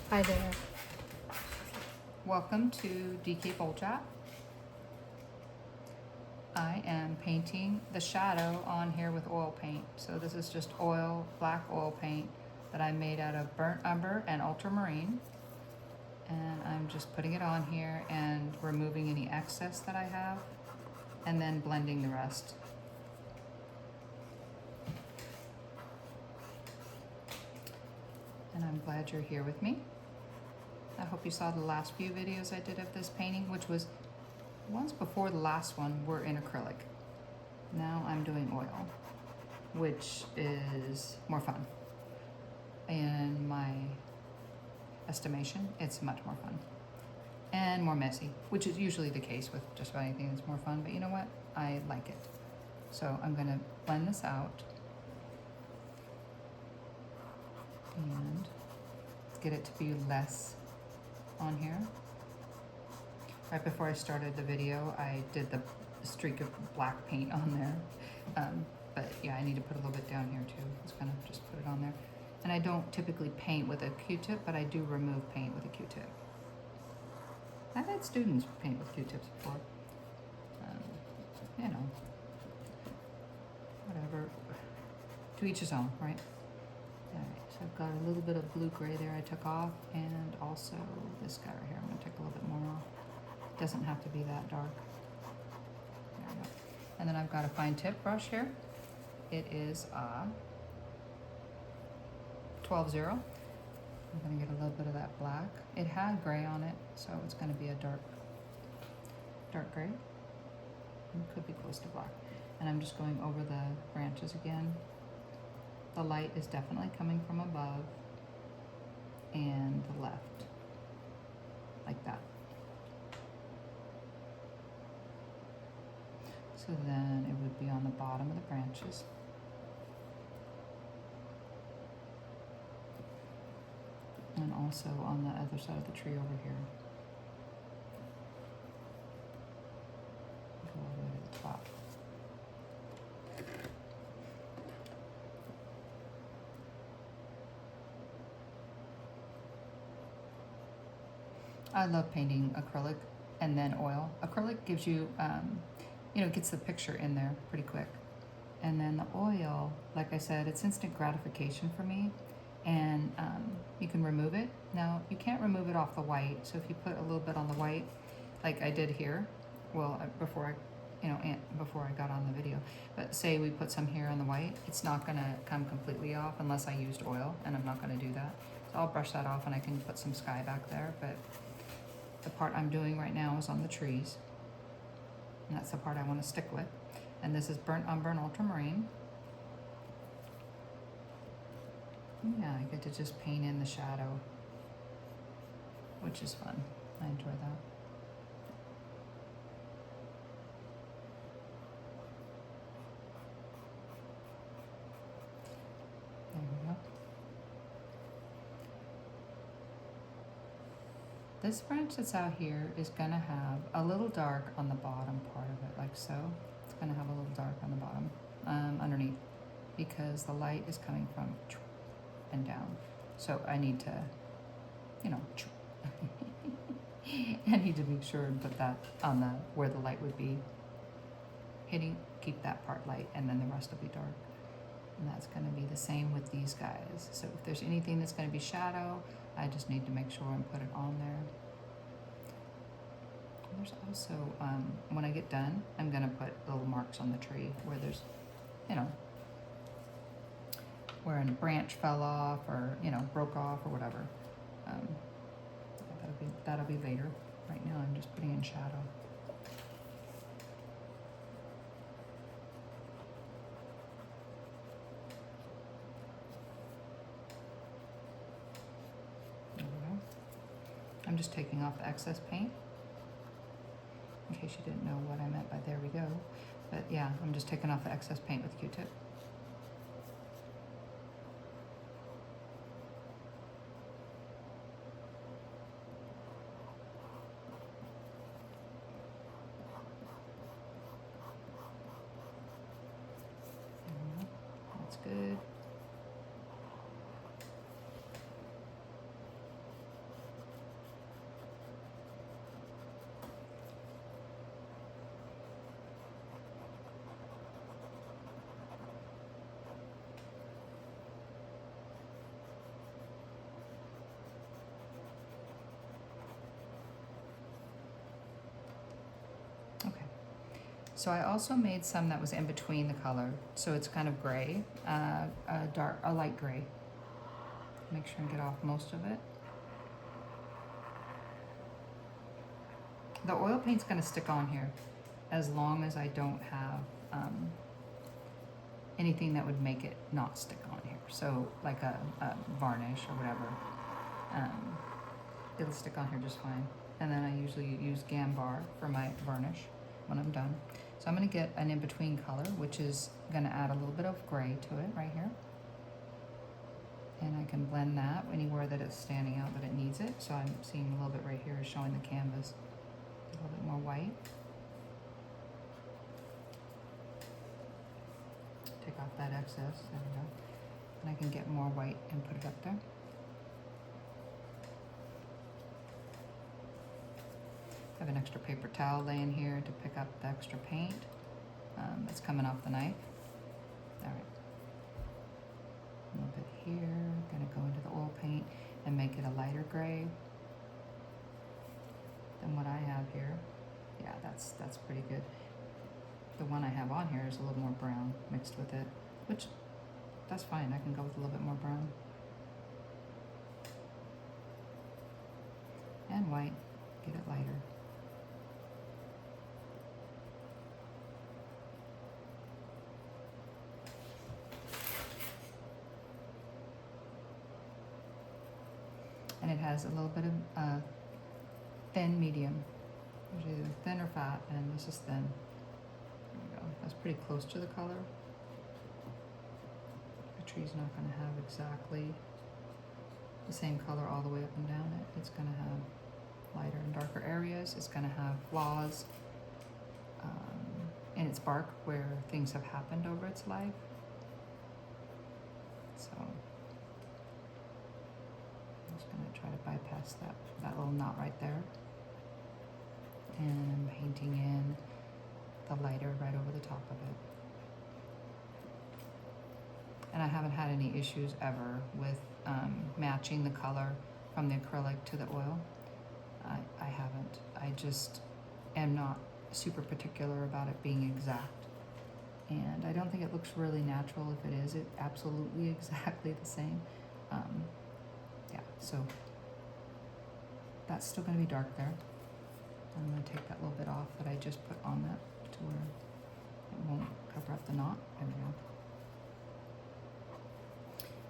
Hi there. Welcome to DK Bowl Chat. I am painting the shadow on here with oil paint. So this is just oil, black oil paint that I made out of burnt umber and ultramarine. And I'm just putting it on here and removing any excess that I have and then blending the rest. And I'm glad you're here with me. I hope you saw the last few videos I did of this painting, which was ones before the last one were in acrylic. Now I'm doing oil, which is more fun. In my estimation, it's much more fun and more messy, which is usually the case with just about anything that's more fun, but you know what? I like it. So I'm gonna blend this out and get it to be less on here. Right before I started the video, I did the streak of black paint on there. But yeah, I need to put a little bit down here too. Just kind of just put it on there. And I don't typically paint with a Q-tip, but I do remove paint with a Q-tip. I've had students paint with Q-tips before. You know, whatever. To each his own, right? All right, so I've got a little bit of blue-gray there I took off, and also this guy right here. I'm gonna take a little bit more off. Doesn't have to be that dark. There we go. And then I've got a fine tip brush here. It is 12-0. I'm gonna get a little bit of that black. It had gray on it, so it's gonna be a dark gray. It could be close to black. And I'm just going over the branches again. The light is definitely coming from above and the left, like that. So then it would be on the bottom of the branches. And also on the other side of the tree over here. Go all the way to the top. I love painting acrylic and then oil. Acrylic gives you, gets the picture in there pretty quick. And then the oil, like I said, it's instant gratification for me. And you can remove it. Now, you can't remove it off the white. So if you put a little bit on the white, like I did here, well, before I got on the video, but say we put some here on the white, it's not gonna come completely off unless I used oil, and I'm not gonna do that. So I'll brush that off and I can put some sky back there, but the part I'm doing right now is on the trees. And that's the part I want to stick with. And this is burnt umber and ultramarine. Yeah, I get to just paint in the shadow, which is fun. I enjoy that. There we go. This branch that's out here is gonna have a little dark on the bottom part of it, like so. It's gonna have a little dark on the bottom, underneath, because the light is coming from and down. So I need to, I need to make sure and put that on where the light would be hitting, keep that part light, and then the rest will be dark. And that's gonna be the same with these guys. So if there's anything that's gonna be shadow, I just need to make sure and put it on there. There's also, when I get done, I'm gonna put little marks on the tree where there's, where a branch fell off or, broke off or whatever. That'll be later. Right now I'm just putting in shadow. There we go. I'm just taking off the excess paint, in case you didn't know what I meant by there we go. But yeah, I'm just taking off the excess paint with Q-tip. That's good. So I also made some that was in between the color, so it's kind of gray, a light gray. Make sure and get off most of it. The oil paint's gonna stick on here as long as I don't have anything that would make it not stick on here. So like a varnish or whatever, it'll stick on here just fine. And then I usually use Gambar for my varnish when I'm done. So I'm gonna get an in-between color, which is gonna add a little bit of gray to it right here. And I can blend that anywhere that it's standing out that it needs it. So I'm seeing a little bit right here is showing the canvas. A little bit more white. Take off that excess, there we go. And I can get more white and put it up there. I have an extra paper towel laying here to pick up the extra paint that's coming off the knife. All right. A little bit here, gonna go into the oil paint and make it a lighter gray than what I have here. Yeah, that's pretty good. The one I have on here is a little more brown mixed with it, which that's fine. I can go with a little bit more brown. And white, get it lighter. And it has a little bit of thin medium. There's either thin or fat, and this is thin. There we go. That's pretty close to the color. The tree's not going to have exactly the same color all the way up and down it. It's going to have lighter and darker areas. It's going to have flaws in its bark where things have happened over its life. So I'm just going to try to bypass that little knot right there. And I'm painting in the lighter right over the top of it. And I haven't had any issues ever with matching the color from the acrylic to the oil. I haven't. I just am not super particular about it being exact. And I don't think it looks really natural if it is absolutely exactly the same. Yeah, so that's still going to be dark there. I'm going to take that little bit off that I just put on that to where it won't cover up the knot. There we go.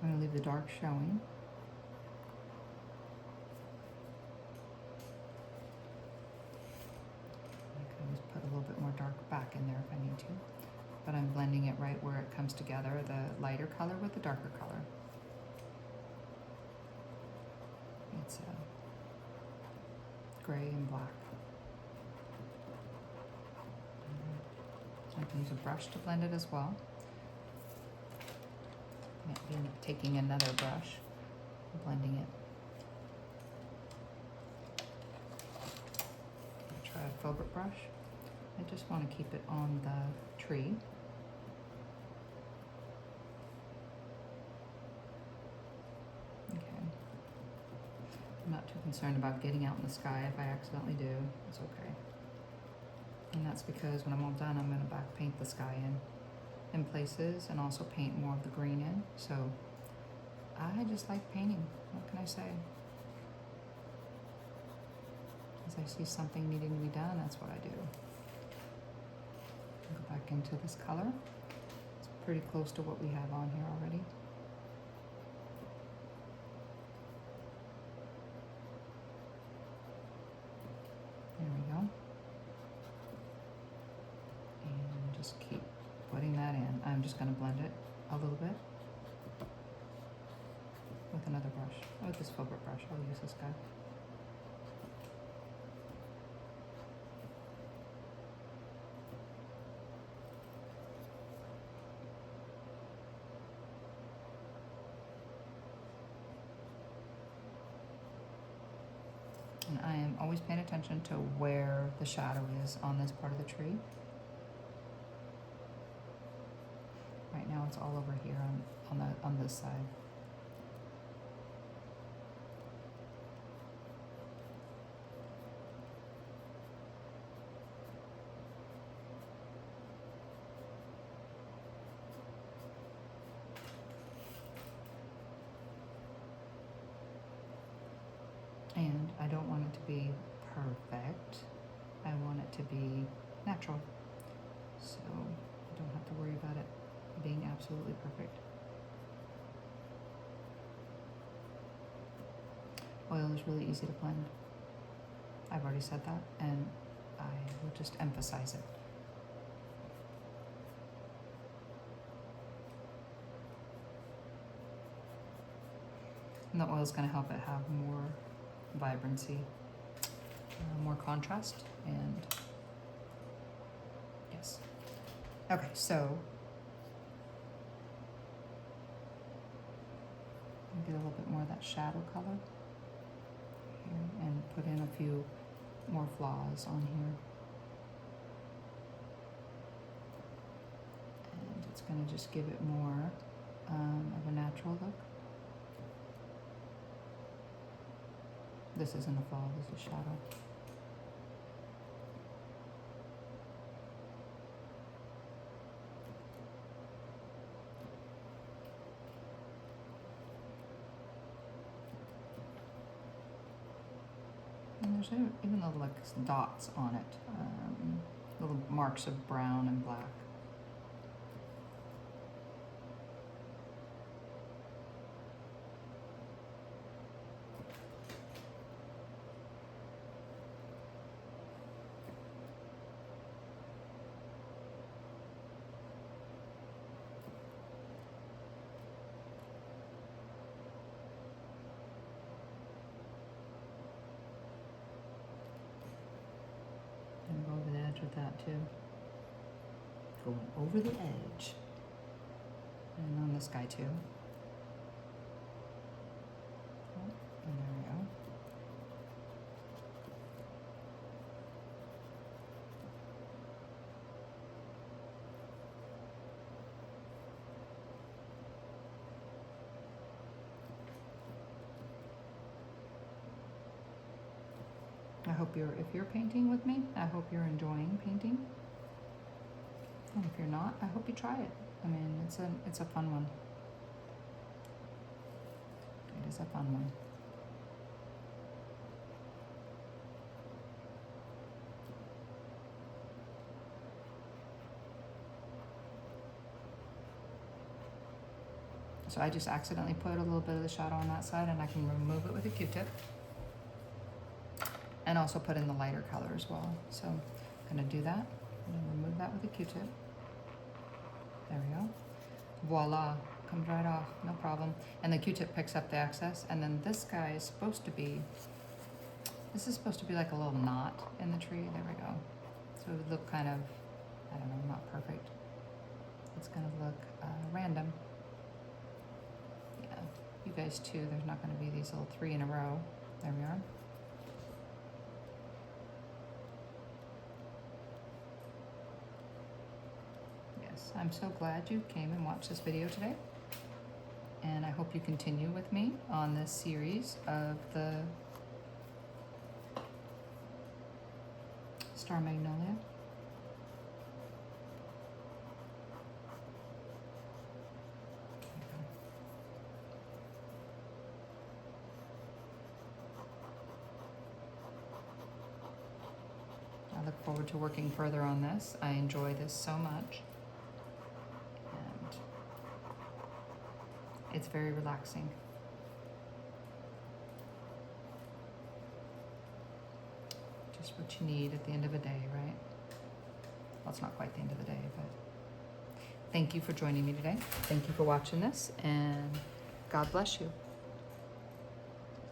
I'm going to leave the dark showing. I can always put a little bit more dark back in there if I need to. But I'm blending it right where it comes together, the lighter color with the darker color. It's gray and black. So I can use a brush to blend it as well. Maybe end up taking another brush, blending it. I'll try a filbert brush. I just want to keep it on the tree. Okay. I'm not too concerned about getting out in the sky. If I accidentally do, it's okay. And that's because when I'm all done, I'm going to back paint the sky in places and also paint more of the green in. So I just like painting. What can I say? As I see something needing to be done, that's what I do. Go back into this color. It's pretty close to what we have on here already. There we go. And just keep putting that in. I'm just going to blend it a little bit with another brush. With this filbert brush, I'll use this guy. And I am always paying attention to where the shadow is on this part of the tree. Right now it's all over here on this side. And I don't want it to be perfect. I want it to be natural. So I don't have to worry about it being absolutely perfect. Oil is really easy to blend. I've already said that, and I will just emphasize it. And the oil is going to help it have more vibrancy, more contrast, and yes. Okay, so get a little bit more of that shadow color here, and put in a few more flaws on here. And it's going to just give it more of a natural look. This isn't a flaw, this is shadow. And there's even little like dots on it, little marks of brown and black. And go over the edge with that too. Going over the edge. And on this guy too. Oh, and there we go. I hope if you're painting with me, I hope you're enjoying painting. And if you're not, I hope you try it. I mean, it's a fun one. It is a fun one. So I just accidentally put a little bit of the shadow on that side, and I can remove it with a Q-tip. And also put in the lighter color as well. So I'm gonna do that. I'm gonna remove that with a Q-tip. There we go. Voila, comes right off, no problem. And the Q-tip picks up the excess. And then this guy is supposed to be, this is supposed to be like a little knot in the tree. There we go. So it would look kind of, I don't know, not perfect. It's gonna look random. Yeah, you guys too, there's not gonna be these little 3 in a row. There we are. I'm so glad you came and watched this video today, and I hope you continue with me on this series of the Star Magnolia. I look forward to working further on this. I enjoy this so much. It's very relaxing. Just what you need at the end of a day, right? Well, it's not quite the end of the day, but thank you for joining me today. Thank you for watching this, and God bless you.